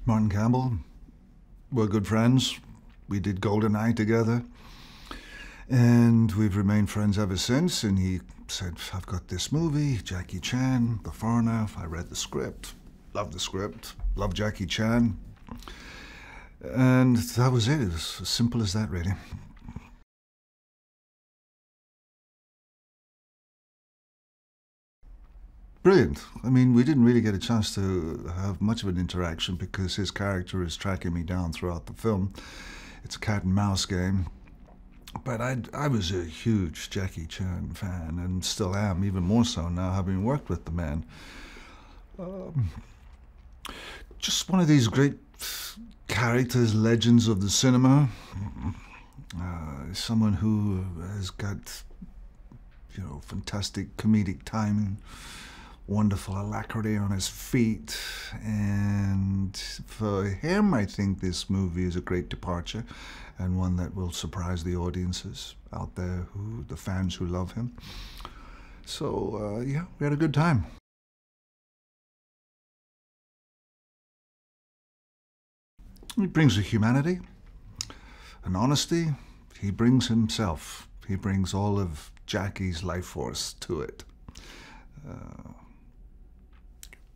Martin Campbell. We're good friends. We did GoldenEye together. And we've remained friends ever since. And he said, I've got this movie, Jackie Chan, The Foreigner. I read the script, loved the script, loved Jackie Chan. And that was it. It was as simple as that, really. Brilliant. I mean, we didn't really get a chance to have much of an interaction because his character is tracking me down throughout the film. It's a cat and mouse game. But I was a huge Jackie Chan fan and still am, even more so now, having worked with the man. Just one of these great characters, legends of the cinema. Someone who has got, fantastic comedic timing, wonderful alacrity on his feet, and for him I think this movie is a great departure and one that will surprise the audiences out there, the fans who love him. So yeah, we had a good time. He brings a humanity, an honesty. He brings himself. He brings all of Jackie's life force to it.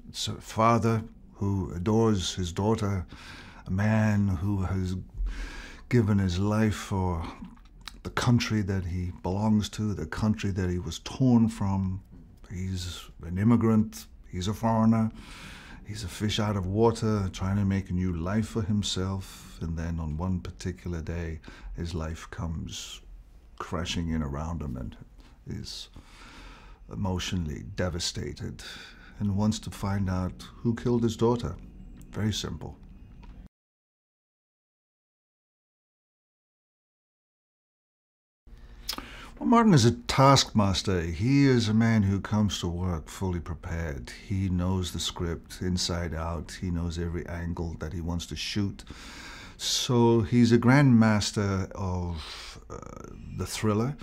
It's a father who adores his daughter, a man who has given his life for the country that he belongs to, the country that he was torn from. He's an immigrant, he's a foreigner, he's a fish out of water trying to make a new life for himself, and then on one particular day his life comes crashing in around him and is emotionally devastated and wants to find out who killed his daughter. Very simple. Well, Martin is a taskmaster. He is a man who comes to work fully prepared. He knows the script inside out. He knows every angle that he wants to shoot. So he's a grandmaster of the thriller,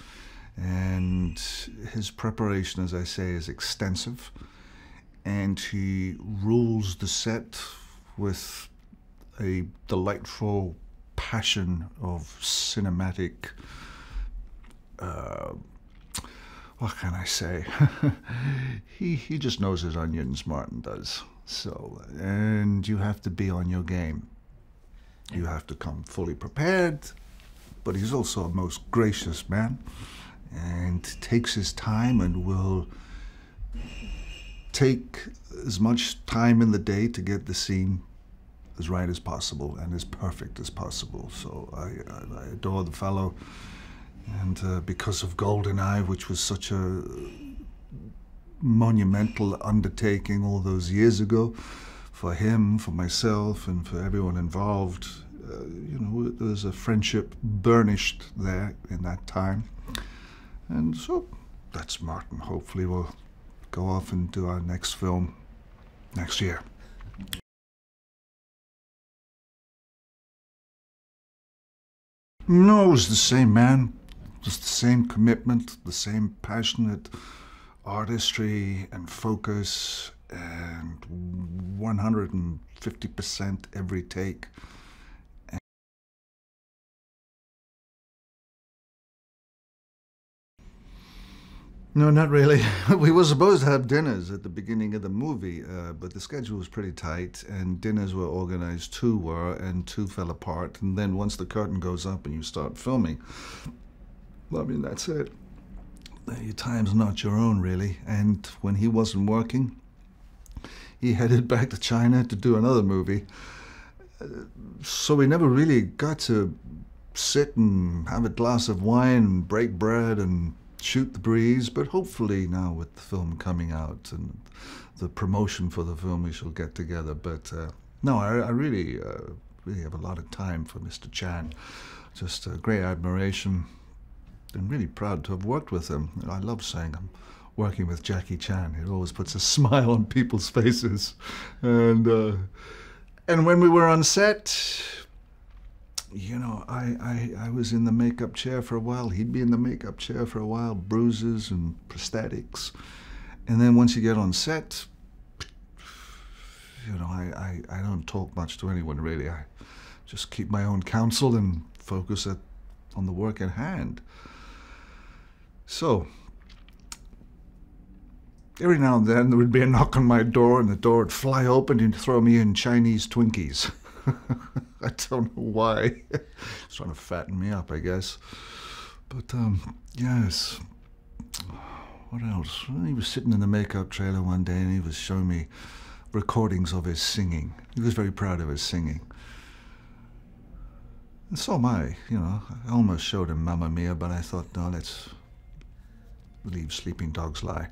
and his preparation, as I say, is extensive. And he rules the set with a delightful passion of cinematic, what can I say? he just knows his onions, Martin does. So, and you have to be on your game. You have to come fully prepared, but he's also a most gracious man and takes his time and will take as much time in the day to get the scene as right as possible and as perfect as possible. So I adore the fellow, and because of GoldenEye, which was such a monumental undertaking all those years ago, for him, for myself, and for everyone involved, there was a friendship burnished there in that time. And so that's Martin. Hopefully we'll go off and do our next film next year. No, it was the same man, just the same commitment, the same passionate artistry and focus, and 150% every take. No, not really. We were supposed to have dinners at the beginning of the movie, but the schedule was pretty tight, and dinners were organized, 2 were, and 2 fell apart. And then once the curtain goes up and you start filming, well, I mean, that's it. Your time's not your own, really. And when he wasn't working, he headed back to China to do another movie. So we never really got to sit and have a glass of wine and break bread and shoot the breeze, but hopefully now with the film coming out and the promotion for the film, we shall get together. But no, I really have a lot of time for Mr. Chan. Just a great admiration, and really proud to have worked with him. I love saying I'm working with Jackie Chan. It always puts a smile on people's faces. And when we were on set, I was in the makeup chair for a while. He'd be in the makeup chair for a while, bruises and prosthetics. And then once you get on set, I don't talk much to anyone really. I just keep my own counsel and focus on the work at hand. So, every now and then there would be a knock on my door and the door would fly open and throw me in Chinese Twinkies. I don't know why. He's trying to fatten me up, I guess. But, yes. What else? Well, he was sitting in the makeup trailer one day and he was showing me recordings of his singing. He was very proud of his singing. And so am I, I almost showed him Mamma Mia, but I thought, no, let's leave sleeping dogs lie.